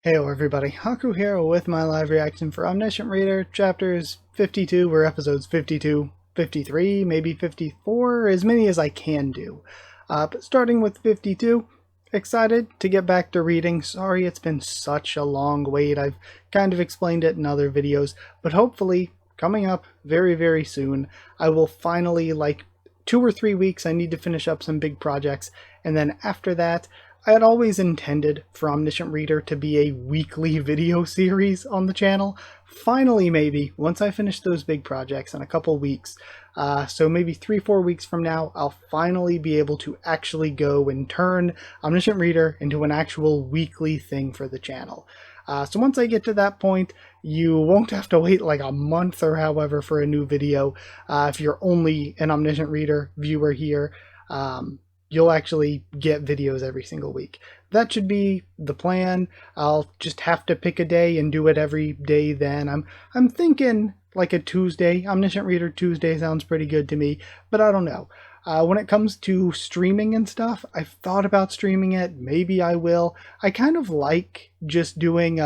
Heyo everybody, Haku here with my live reaction for Omniscient Reader, chapters 52 or episodes 52, 53, maybe 54, as many as I can do. But starting with 52, excited to get back to reading. Sorry it's been such a long wait, I've kind of explained it in other videos, but hopefully coming up very soon, I will finally, like 2 or 3 weeks, I need to finish up some big projects, and then after that, I had always intended for Omniscient Reader to be a weekly video series on the channel. Finally, maybe, once I finish those big projects in a couple weeks, so maybe 3-4 weeks from now, I'll finally be able to actually go and turn Omniscient Reader into an actual weekly thing for the channel. So once I get to that point, you won't have to wait like a month or however for a new video. If you're only an Omniscient Reader viewer here, you'll actually get videos every single week. That should be the plan. I'll just have to pick a day and do it every day then. I'm thinking like a Tuesday. Omniscient Reader Tuesday sounds pretty good to me, but I don't know. When it comes to streaming and stuff, I've thought about streaming it. Maybe I will. I kind of like just doing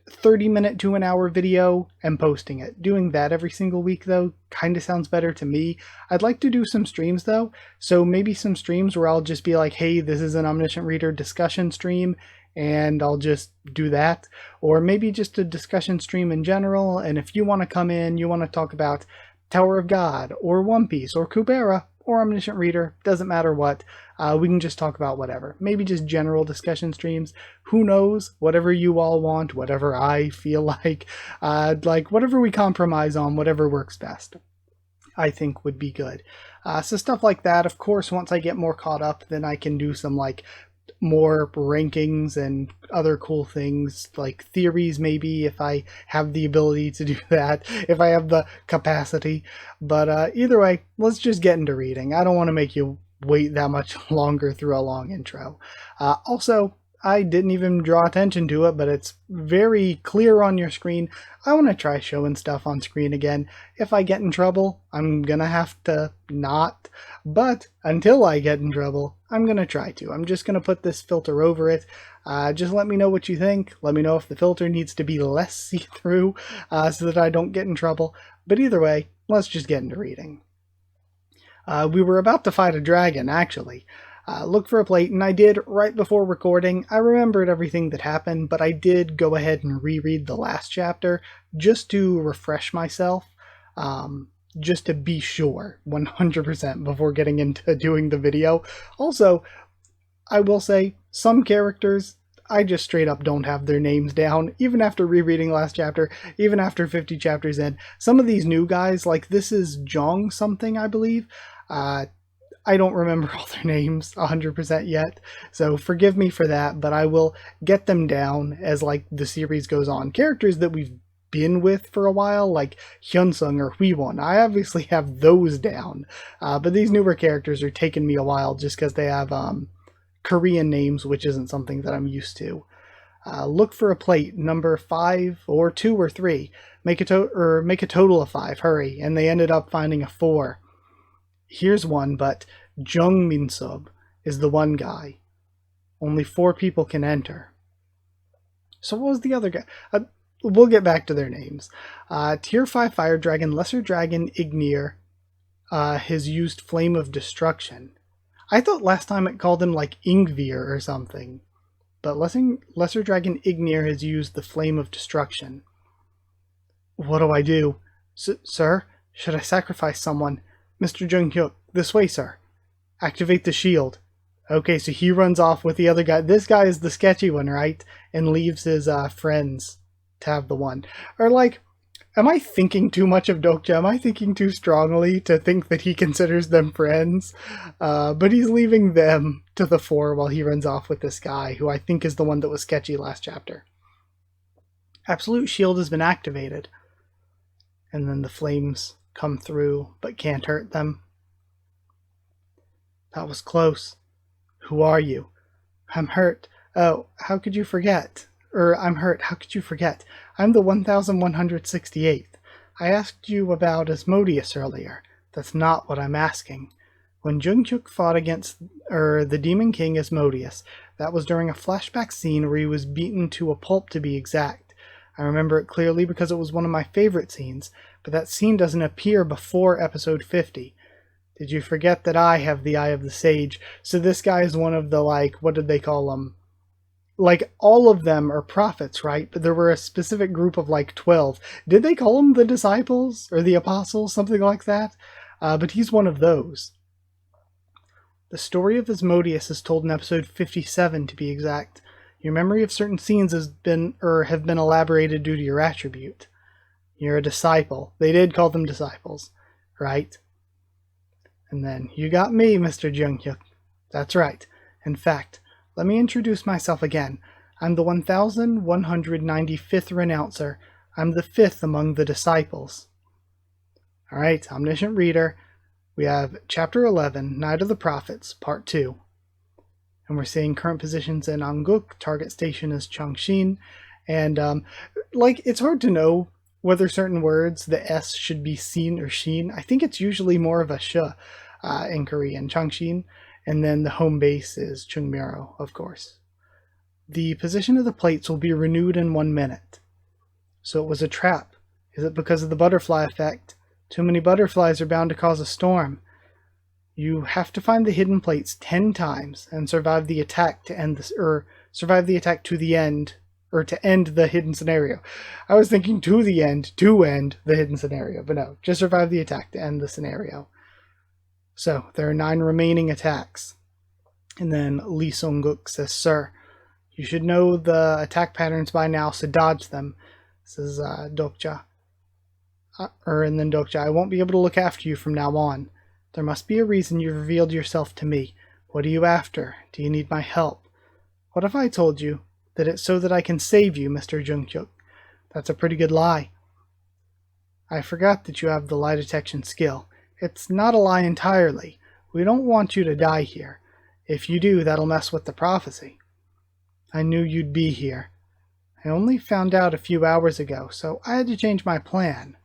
30-minute to an hour video and posting it. Doing that every single week though kind of sounds better to me. I'd like to do some streams though, so maybe some streams where I'll just be like, hey, this is an Omniscient Reader discussion stream, and I'll just do that. Or maybe just a discussion stream in general, and if you want to come in, you want to talk about Tower of God or One Piece or Kubera or Omniscient Reader, doesn't matter what, we can just talk about whatever. Maybe just general discussion streams. Who knows? Whatever you all want, whatever I feel like whatever we compromise on, whatever works best, I think would be good. So stuff like that. Of course, once I get more caught up, then I can do some like more rankings and other cool things like theories, maybe, if I have the ability to do that, if I have the capacity. But either way, let's just get into reading. I don't want to make you wait that much longer through a long intro. Also, I didn't even draw attention to it, but it's very clear on your screen. I want to try showing stuff on screen again. If I get in trouble, I'm gonna have to not. But until I get in trouble, I'm gonna try to. I'm just gonna put this filter over it. Just let me know what you think. Let me know if the filter needs to be less see-through so that I don't get in trouble. But either way, let's just get into reading. We were about to fight a dragon, actually. Look for a plate, and I did right before recording. I remembered everything that happened, but I did go ahead and reread the last chapter just to refresh myself, just to be sure 100% before getting into doing the video. Also, I will say, some characters, I just straight up don't have their names down, even after rereading last chapter, even after 50 chapters in. Some of these new guys, like this is Jong something, I believe, I don't remember all their names 100% yet, so forgive me for that, but I will get them down as like the series goes on. Characters that we've been with for a while, like Hyunsung or Hwewon, I obviously have those down, but these newer characters are taking me a while just because they have Korean names, which isn't something that I'm used to. Look for a plate, number 5 or 2 or 3. Make a total of 5, hurry, and they ended up finding a 4. Here's one, but Jung Min-sub is the one guy. Only 4 people can enter. So what was the other guy? We'll get back to their names. Tier 5 Fire Dragon, Lesser Dragon Ignir has used Flame of Destruction. I thought last time it called him like Ingvir or something. But Lesser Dragon Ignir has used the Flame of Destruction. What do I do? Sir, should I sacrifice someone? Mr. Jung-hyuk, this way, sir. Activate the shield. Okay, so he runs off with the other guy. This guy is the sketchy one, right? And leaves his friends to have the one. Or like, am I thinking too much of Dokja? Am I thinking too strongly to think that he considers them friends? But he's leaving them to the 4 while he runs off with this guy, who I think is the one that was sketchy last chapter. Absolute shield has been activated. And then the flames come through, but can't hurt them. That was close. Who are you? I'm hurt. Oh, how could you forget? I'm hurt. How could you forget? I'm the 1168th. I asked you about Asmodeus earlier. That's not what I'm asking. when Jungkook fought against the Demon King Asmodeus. That was during a flashback scene where he was beaten to a pulp, to be exact. I remember it clearly because it was one of my favorite scenes, but that scene doesn't appear before episode 50. Did you forget that I have the Eye of the Sage? So this guy is one of the, like, what did they call them? Like, all of them are prophets, right? But there were a specific group of, like, 12. Did they call them the disciples? Or the apostles? Something like that? But he's one of those. The story of Asmodeus is told in episode 57, to be exact. Your memory of certain scenes have been elaborated due to your attribute. You're a disciple. They did call them disciples, right? And then, you got me, Mr. Junghyuk. That's right. In fact, let me introduce myself again. I'm the 1195th Renouncer. I'm the 5th among the disciples. Alright, Omniscient Reader. We have Chapter 11, Night of the Prophets, Part 2. And we're seeing current positions in Anguk. Target station is Chongshin. And, it's hard to know whether certain words, the S should be seen or sheen. I think it's usually more of a sh in Korean, Chongshin. And then the home base is Chungmuro, of course. The position of the plates will be renewed in 1 minute. So it was a trap. Is it because of the butterfly effect? Too many butterflies are bound to cause a storm. You have to find the hidden plates 10 times and survive the attack to end this, or survive the attack to the end, or to end the hidden scenario. I was thinking to the end, to end the hidden scenario, but no, just survive the attack to end the scenario. So, there are 9 remaining attacks. And then Lee Sung-guk says, Sir, you should know the attack patterns by now, so dodge them. Says Dokja. And then Dokja, I won't be able to look after you from now on. There must be a reason you've revealed yourself to me. What are you after? Do you need my help? What if I told you that it's so that I can save you, Mr. Junghyuk? That's a pretty good lie. I forgot that you have the lie detection skill. It's not a lie entirely. We don't want you to die here. If you do, that'll mess with the prophecy. I knew you'd be here. I only found out a few hours ago, so I had to change my plan.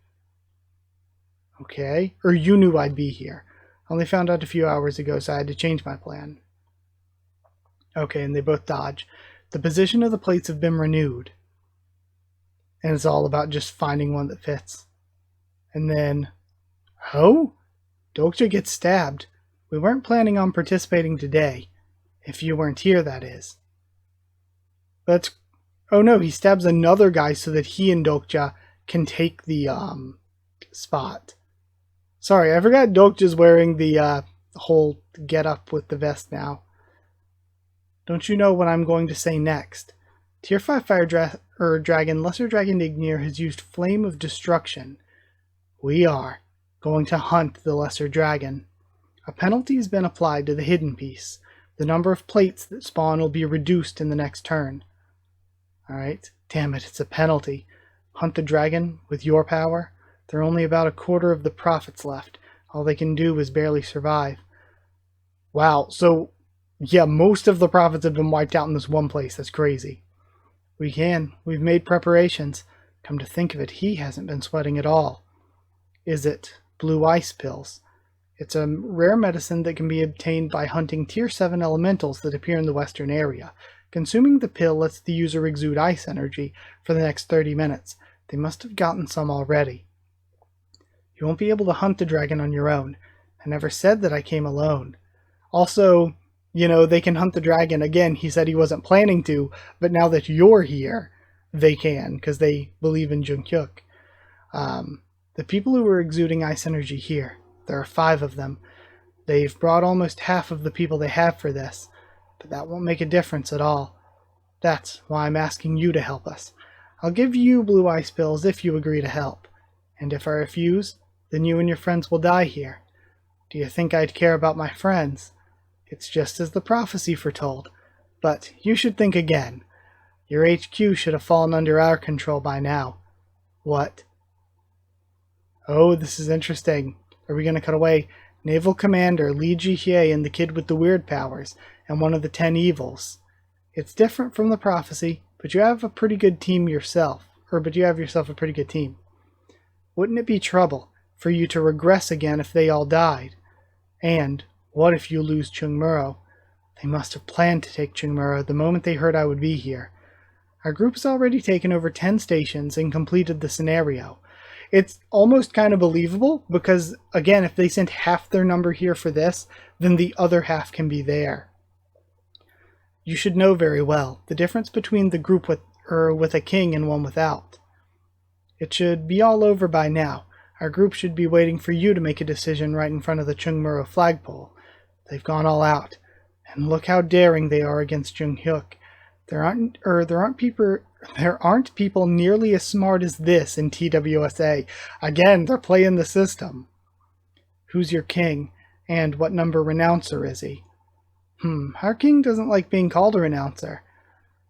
Okay, or you knew I'd be here. I only found out a few hours ago, so I had to change my plan. Okay, and they both dodge. The position of the plates have been renewed. And it's all about just finding one that fits. And then, oh? Dokja gets stabbed. We weren't planning on participating today. If you weren't here, that is. That's... Oh no, he stabs another guy so that he and Dokja can take the, spot. Sorry, I forgot Dokja's wearing the, whole get-up with the vest now. Don't you know what I'm going to say next? Tier 5 Fire Dragon, Lesser Dragon Ignir has used Flame of Destruction. We are going to hunt the Lesser Dragon. A penalty has been applied to the hidden piece. The number of plates that spawn will be reduced in the next turn. Alright, damn it, it's a penalty. Hunt the dragon with your power? There are only about a quarter of the prophets left. All they can do is barely survive. Wow, so yeah, most of the prophets have been wiped out in this one place. That's crazy. We've made preparations. Come to think of it, he hasn't been sweating at all. Is it blue ice pills? It's a rare medicine that can be obtained by hunting tier 7 elementals that appear in the western area. Consuming the pill lets the user exude ice energy for the next 30 minutes. They must have gotten some already. You won't be able to hunt the dragon on your own. I never said that I came alone. Also, you know, they can hunt the dragon. Again, he said he wasn't planning to, but now that you're here, they can, because they believe in Junghyuk. The people who are exuding ice energy here, there are 5 of them. They've brought almost half of the people they have for this, but that won't make a difference at all. That's why I'm asking you to help us. I'll give you blue ice pills if you agree to help, and if I refuse, then you and your friends will die here. Do you think I'd care about my friends? It's just as the prophecy foretold, but you should think again. Your HQ should have fallen under our control by now. What? Oh, this is interesting. Are we going to cut away? Naval Commander Lee Ji-hye and the kid with the weird powers, and one of the 10 evils. It's different from the prophecy, but you have a pretty good team yourself. But you have yourself a pretty good team. Wouldn't it be trouble for you to regress again if they all died? And What if you lose Chungmuro? They must have planned to take Chungmuro the moment they heard I would be here. Our group has already taken over 10 stations and completed the scenario. It's almost kind of believable because, again, if they sent half their number here for this, then the other half can be there. You should know very well the difference between the group with a king and one without. It should be all over by now. Our group should be waiting for you to make a decision right in front of the Chungmuro flagpole. They've gone all out, and look how daring they are against Junghyuk. There aren't people nearly as smart as this in TWSA. Again, they're playing the system. Who's your king, and what number renouncer is he? Our king doesn't like being called a renouncer.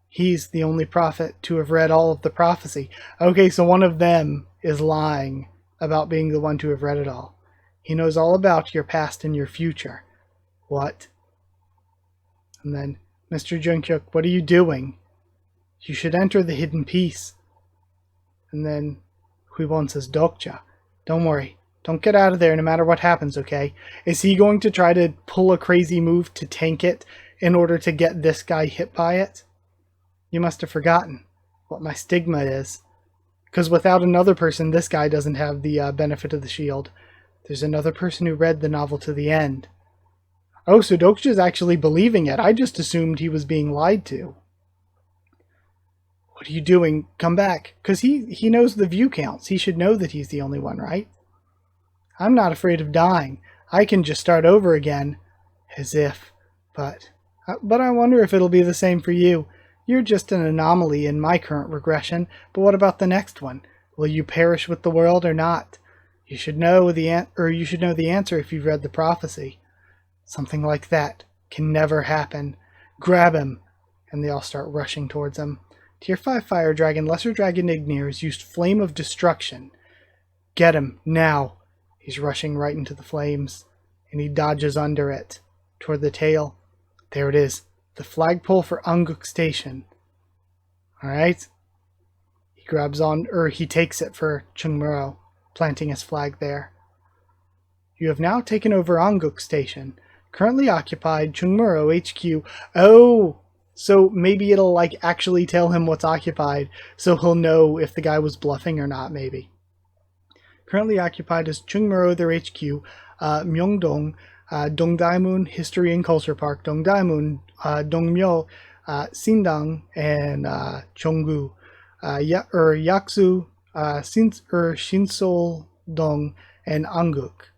He's the only prophet to have read all of the prophecy. Okay, so one of them is lying about being the one to have read it all. He knows all about your past and your future. What? And then, Mr. Junghyuk, what are you doing? You should enter the hidden piece. And then, Huibon says, Dokja, don't worry. Don't get out of there no matter what happens, okay? Is he going to try to pull a crazy move to tank it in order to get this guy hit by it? You must have forgotten what my stigma is. Because without another person, this guy doesn't have the benefit of the shield. There's another person who read the novel to the end. Oh, so Dokja's actually believing it. I just assumed he was being lied to. What are you doing? Come back. Because he knows the view counts. He should know that he's the only one, right? I'm not afraid of dying. I can just start over again. As if. But I wonder if it'll be the same for you. You're just an anomaly in my current regression, but what about the next one? Will you perish with the world or not? You should know the answer if you've read the prophecy. Something like that can never happen. Grab him! And they all start rushing towards him. Tier 5 Fire Dragon, Lesser Dragon Ignir's used Flame of Destruction. Get him, now! He's rushing right into the flames, and he dodges under it, toward the tail. There it is. The flagpole for Anguk Station. Alright. He takes it for Chungmuro, planting his flag there. You have now taken over Anguk Station. Currently occupied, Chungmuro HQ. Oh! So maybe it'll actually tell him what's occupied, so he'll know if the guy was bluffing or not, maybe. Currently occupied is Chungmuro, their HQ, Myeongdong, Dongdaemun History and Culture Park, Dongdaemun, Dongmyo, Sindang, and Chonggu, Yaksu, Shinsol-dong, and Anguk.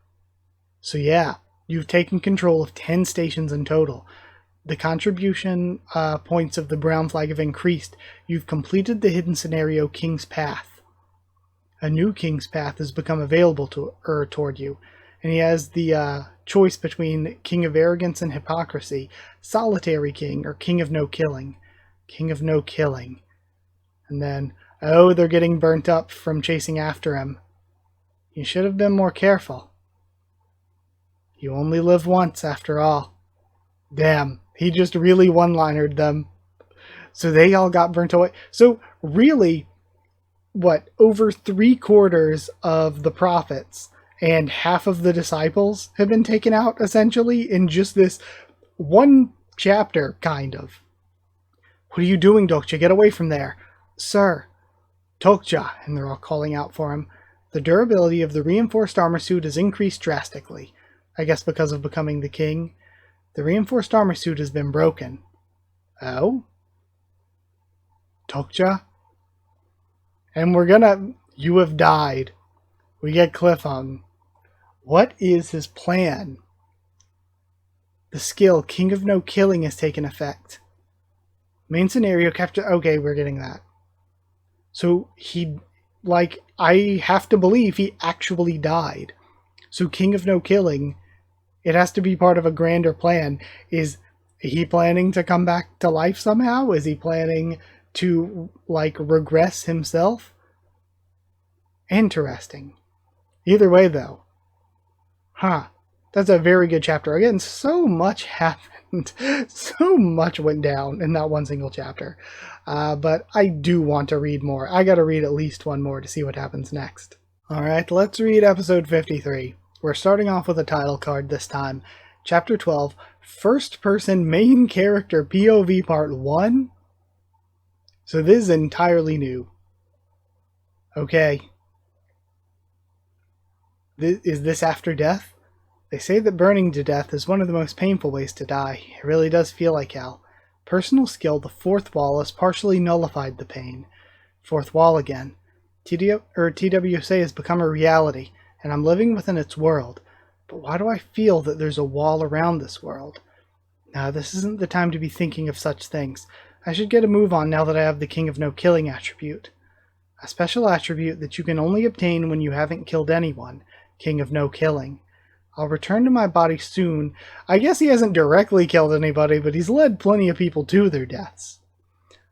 So yeah, you've taken control of 10 stations in total. The contribution points of the brown flag have increased. You've completed the hidden scenario King's Path. A new King's Path has become available toward you, and he has the choice between King of Arrogance and Hypocrisy, Solitary King, or King of No Killing. King of No Killing. And then, oh, they're getting burnt up from chasing after him. You should have been more careful. You only live once, after all. Damn, he just really one-linered them. So they all got burnt away. So really, what, over 3/4 of the prophets and half of the disciples have been taken out, essentially, in just this one chapter, kind of. What are you doing, Dokja? Get away from there. Sir. Dokja, and they're all calling out for him. The durability of the reinforced armor suit has increased drastically. I guess because of becoming the king. The reinforced armor suit has been broken. Oh? Dokja? And you have died. We get Cliffhung. What is his plan? The skill, King of No Killing, has taken effect. Main scenario capture. Okay, we're getting that. So I have to believe he actually died. So King of No Killing, it has to be part of a grander plan. Is he planning to come back to life somehow? Is he planning to, regress himself? Interesting. Either way, though. That's a very good chapter. Again, so much happened. So much went down in that one single chapter. But I do want to read more. I gotta read at least one more to see what happens next. Alright, let's read episode 53. We're starting off with a title card this time. Chapter 12, First Person Main Character POV Part 1? So this is entirely new. Okay. Is this after death? They say that burning to death is one of the most painful ways to die. It really does feel like hell. Personal skill, the fourth wall, has partially nullified the pain. Fourth wall again. TWSA has become a reality, and I'm living within its world. But why do I feel that there's a wall around this world? Now, this isn't the time to be thinking of such things. I should get a move on now that I have the King of No Killing attribute. A special attribute that you can only obtain when you haven't killed anyone. King of No Killing. I'll return to my body soon. I guess he hasn't directly killed anybody, but he's led plenty of people to their deaths.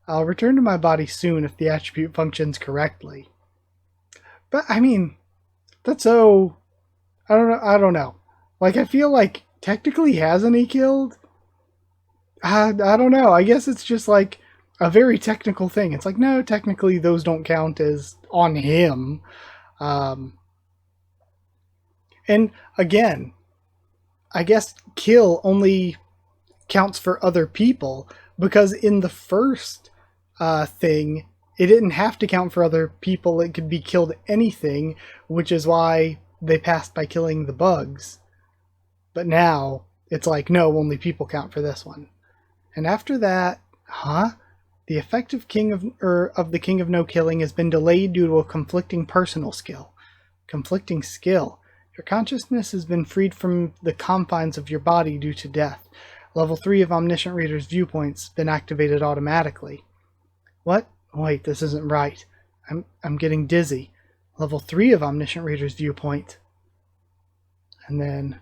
I'll return to my body soon if the attribute functions correctly. But, I mean, that's so... I don't know. Like, I feel like, technically hasn't he killed? I don't know. I guess it's just like a very technical thing. It's like, no, technically those don't count as on him. And again, I guess kill only counts for other people, because in the first thing, it didn't have to count for other people. It could be killed anything, which is why they passed by killing the bugs. But now it's like, no, only people count for this one. And after that, the effective King of the King of No Killing has been delayed due to a conflicting personal skill. Conflicting skill. Your consciousness has been freed from the confines of your body due to death. Level 3 of Omniscient Reader's Viewpoint's been activated automatically. What? Wait, this isn't right. I'm getting dizzy. Level 3 of Omniscient Reader's Viewpoint. And then,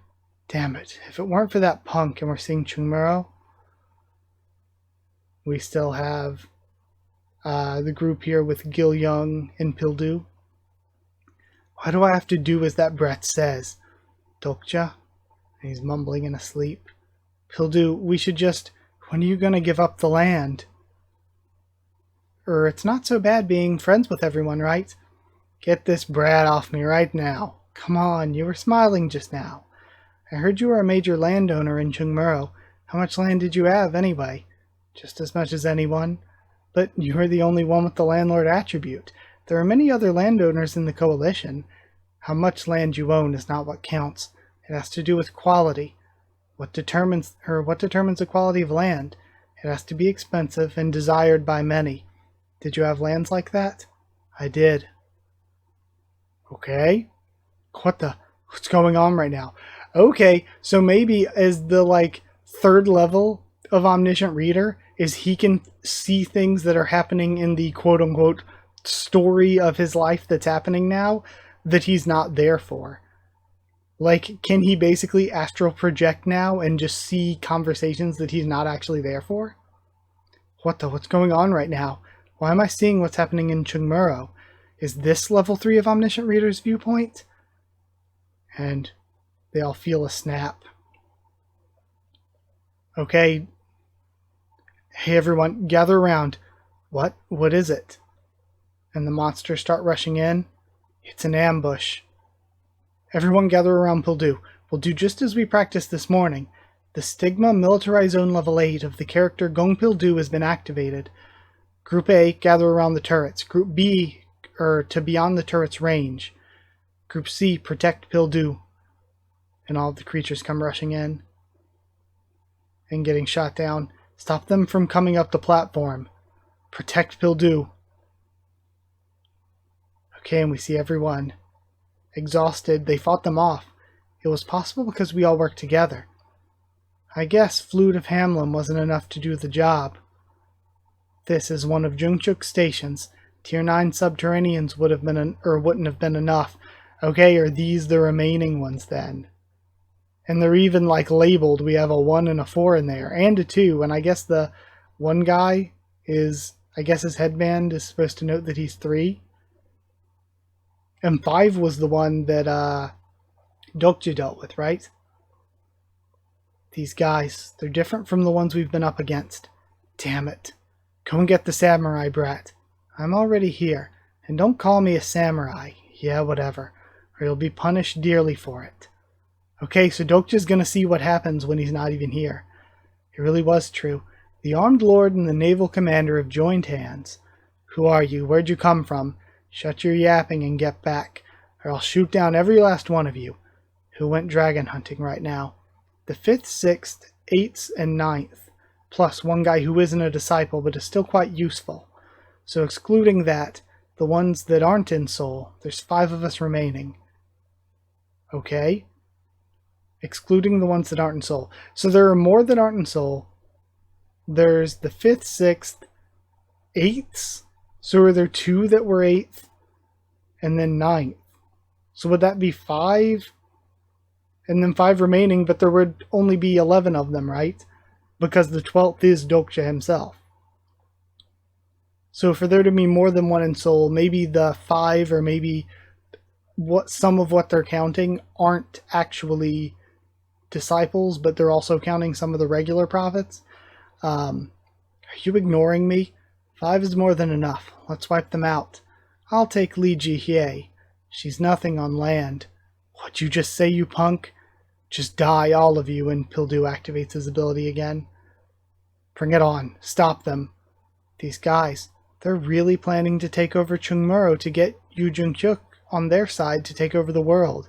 damn it, if it weren't for that punk and we're seeing Chungmuro, we still have the group here with Gil Young and Pildu. Why do I have to do as that Brett says? Dokja? And he's mumbling in a sleep. Pildu, we should just... When are you gonna give up the land? It's not so bad being friends with everyone, right? Get this brat off me right now. Come on, you were smiling just now. I heard you were a major landowner in Chungmuro. How much land did you have, anyway? Just as much as anyone. But you were the only one with the landlord attribute. There are many other landowners in the coalition. How much land you own is not what counts. It has to do with quality. What determines the quality of land? It has to be expensive and desired by many. Did you have lands like that? I did. Okay. What's going on right now? Okay, so maybe as the third level of Omniscient Reader is he can see things that are happening in the quote-unquote story of his life that's happening now that he's not there for. Like, can he basically astral project now and just see conversations that he's not actually there for? What's going on right now? Why am I seeing what's happening in Chungmuro? Is this level 3 of Omniscient Reader's Viewpoint? And they all feel a snap. Okay. Hey everyone, gather around. What is it? And the monsters start rushing in. It's an ambush. Everyone gather around Pildu. We'll do just as we practiced this morning. The Stigma Militarized Zone Level 8 of the character Gong Pildu has been activated. Group A, gather around the turrets. Group B, to beyond the turret's range. Group C, protect Pildu. And all of the creatures come rushing in and getting shot down. Stop them from coming up the platform. Protect Pildu. Okay, and we see everyone exhausted. They fought them off. It was possible because we all worked together. I guess Flute of Hamlin wasn't enough to do the job. This is one of Jungchuk's stations. Tier 9 subterraneans wouldn't have been enough. Okay, are these the remaining ones then? And they're even labeled. We have a 1 and a 4 in there, and a 2. And I guess the one guy is, his headband is supposed to note that he's 3. And 5 was the one that Dokja dealt with, right? These guys, they're different from the ones we've been up against. Damn it. Go and get the samurai brat. I'm already here. And don't call me a samurai. Yeah, whatever. Or you'll be punished dearly for it. Okay, so Dokja's gonna see what happens when he's not even here. It really was true. The armed lord and the naval commander have joined hands. Who are you? Where'd you come from? Shut your yapping and get back, or I'll shoot down every last one of you. Who went dragon hunting right now? The 5th, 6th, 8th, and 9th, plus one guy who isn't a disciple but is still quite useful. So excluding that, the ones that aren't in Seoul, there's 5 of us remaining. Okay? Excluding the ones that aren't in Seoul. So there are more that aren't in Seoul. There's the 5th, 6th, 8th. So are there 2 that were 8th? And then 9th. So would that be 5? And then 5 remaining, but there would only be 11 of them, right? Because the 12th is Dokja himself. So for there to be more than one in Seoul, maybe the 5 or maybe some of what they're counting aren't actually disciples, but they're also counting some of the regular prophets. Are you ignoring me? 5 is more than enough. Let's wipe them out. I'll take Li Jihye. She's nothing on land. What'd you just say, you punk? Just die, all of you, and Pildu activates his ability again. Bring it on. Stop them. These guys, they're really planning to take over Chungmuro to get Yu Jung-kyuk on their side to take over the world.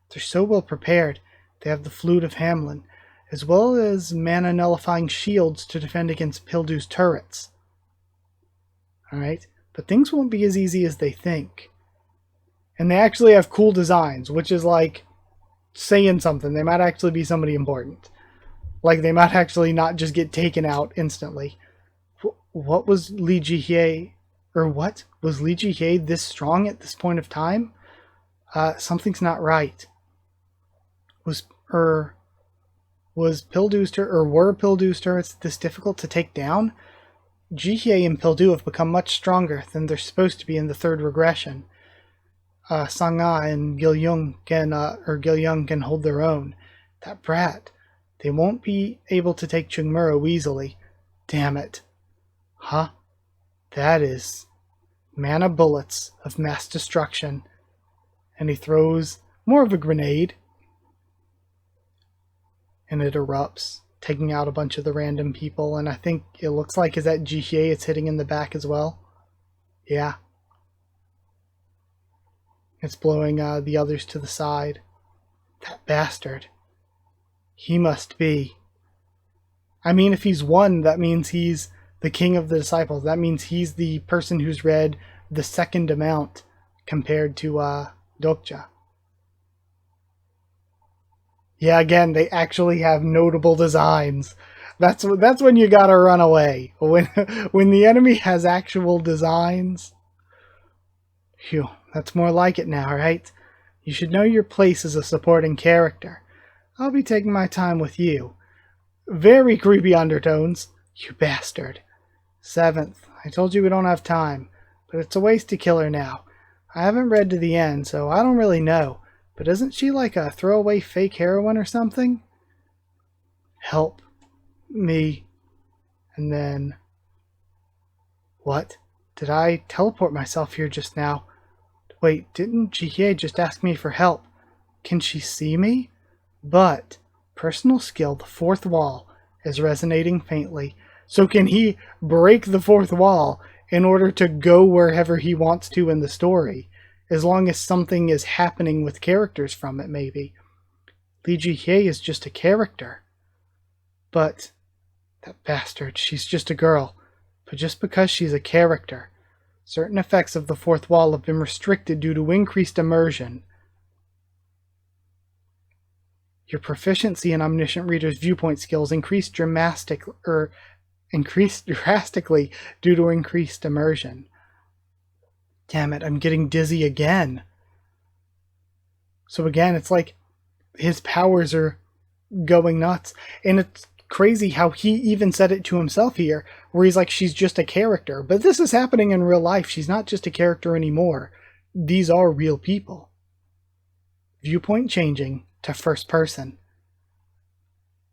They're so well prepared. They have the Flute of Hamlin, as well as mana-nullifying shields to defend against Pildu's turrets. Alright, but things won't be as easy as they think. And they actually have cool designs, which is like saying something. They might actually be somebody important. Like they might actually not just get taken out instantly. What was Li Jihye, or what? Was Li Jihye this strong at this point of time? Something's not right. Were Pildu's turrets this difficult to take down? Jihye and Pildu have become much stronger than they're supposed to be in the 3rd regression. Sangha and Gilyung can hold their own. That brat. They won't be able to take Chungmuro easily. Damn it. Huh? That is mana bullets of mass destruction. And he throws more of a grenade. And it erupts, taking out a bunch of the random people. And I think it looks like, is that Jihye it's hitting in the back as well? Yeah. It's blowing the others to the side. That bastard. He must be. I mean, if he's 1, that means he's the king of the disciples. That means he's the person who's read the 2nd amount compared to Dokja. Yeah, again, they actually have notable designs. That's when you gotta run away. When the enemy has actual designs. Phew, that's more like it now, right? You should know your place as a supporting character. I'll be taking my time with you. Very creepy undertones. You bastard. 7th, I told you we don't have time, but it's a waste to kill her now. I haven't read to the end, so I don't really know, but isn't she like a throwaway fake heroine or something? Help me. And then... What? Did I teleport myself here just now? Wait, didn't Jihye just ask me for help? Can she see me? But personal skill, the 4th wall, is resonating faintly. So can he break the 4th wall in order to go wherever he wants to in the story? As long as something is happening with characters from it, maybe. Li Jihye is just a character. But that bastard, she's just a girl. But just because she's a character, certain effects of the 4th wall have been restricted due to increased immersion. Your proficiency in Omniscient Reader's Viewpoint skills increased drastically due to increased immersion. Damn it, I'm getting dizzy again. So again, it's like his powers are going nuts. And it's crazy how he even said it to himself here, where he's like, she's just a character. But this is happening in real life. She's not just a character anymore. These are real people. Viewpoint changing to first person.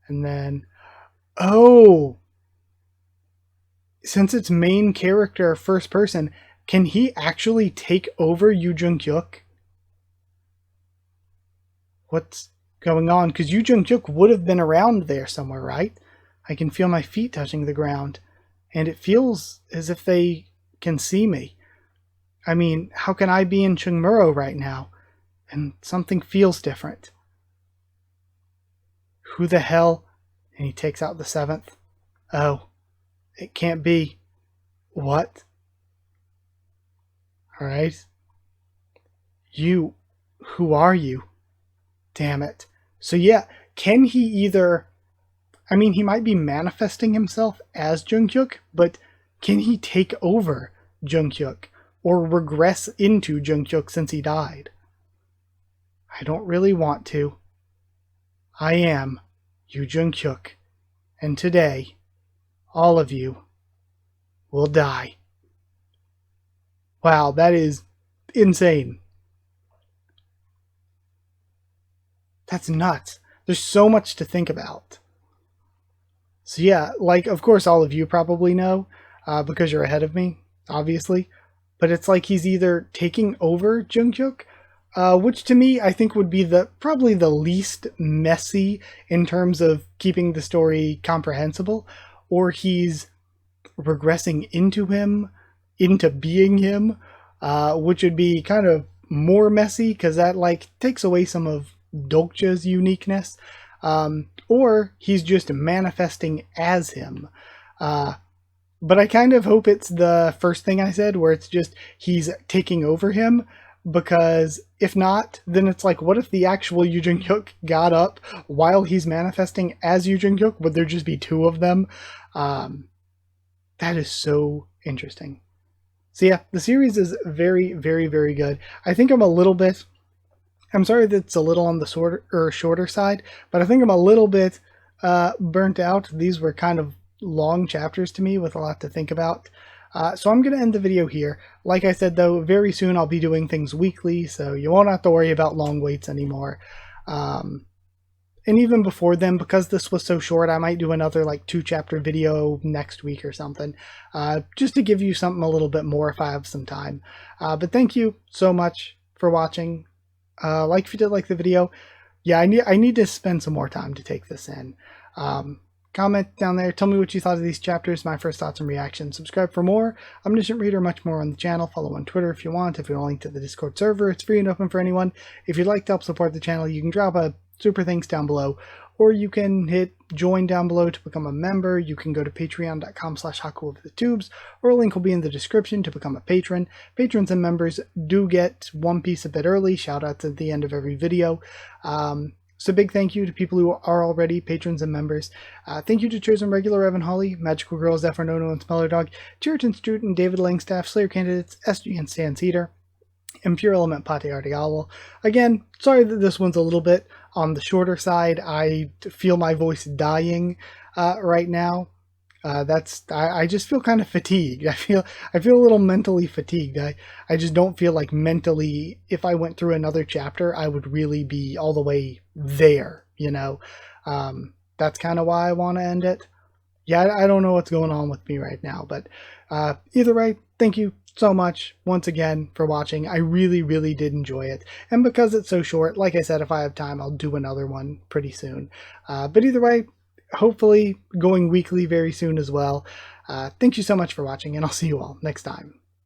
And then, oh, since it's main character first person, can he actually take over Yu Jung-kyuk? going on, because Yu Jung-hyuk would have been around there somewhere, right? I can feel my feet touching the ground, and it feels as if they can see me. I mean, how can I be in Chungmuro right now? And something feels different. Who the hell? And he takes out the 7th. Oh, it can't be. What? Alright. You. Who are you? Damn it. So yeah, can he either... I mean, he might be manifesting himself as Jung-hyuk, but can he take over Jung-hyuk? Or regress into Jung-hyuk since he died? I don't really want to. I am Yu Jung-hyuk, and today, all of you will die. Wow, that is insane. That's nuts. There's so much to think about. So yeah, like, of course all of you probably know, because you're ahead of me, obviously. But it's like he's either taking over Jung-hyuk, which to me I think would be probably the least messy in terms of keeping the story comprehensible, or he's regressing into him, into being him, which would be kind of more messy because that like takes away some of Dokja's uniqueness, or he's just manifesting as him. But I kind of hope it's the first thing I said, where it's just he's taking over him, because if not, then it's like, what if the actual Yu Jung-hyuk got up while he's manifesting as Yu Jung-hyuk? Would there just be two of them? That is so interesting. So yeah, the series is very, very, very good. I think I'm sorry that it's a little on the shorter side, but I think I'm a little bit burnt out. These were kind of long chapters to me with a lot to think about. So I'm going to end the video here. Like I said, though, very soon I'll be doing things weekly, so you won't have to worry about long waits anymore. And even before then, because this was so short, I might do another like 2-chapter video next week or something, just to give you something a little bit more if I have some time. But thank you so much for watching. Like if you did like the video, yeah, I need to spend some more time to take this in. Comment down there, tell me what you thought of these chapters, my first thoughts and reactions. Subscribe for more. Omniscient Reader, much more on the channel. Follow on Twitter if you want. If you want a link to the Discord server, it's free and open for anyone. If you'd like to help support the channel, you can drop a super thanks down below, or you can hit join down below to become a member. You can go to patreon.com/HakuOfTheTubes, or a link will be in the description to become a patron. Patrons and members do get One Piece a bit early, shout outs at the end of every video. So big thank you to people who are already patrons and members. Thank you to Chosen Regular Evan Hawley, Magical Girl Zephyr Nono and Smeller Dog, Cheriton Stute and David Langstaff, Slayer Candidates, SG and Stan Cedar, and Pure Element Pate Artigal. Again, sorry that this one's a little bit on the shorter side. I feel my voice dying right now. I just feel kind of fatigued. I feel a little mentally fatigued. I just don't feel like mentally, if I went through another chapter, I would really be all the way there, you know. That's kind of why I want to end it. Yeah, I don't know what's going on with me right now, but either way, thank you so much once again for watching. I really, really did enjoy it. And because it's so short, like I said, if I have time, I'll do another one pretty soon. But either way, hopefully going weekly very soon as well. Thank you so much for watching, and I'll see you all next time.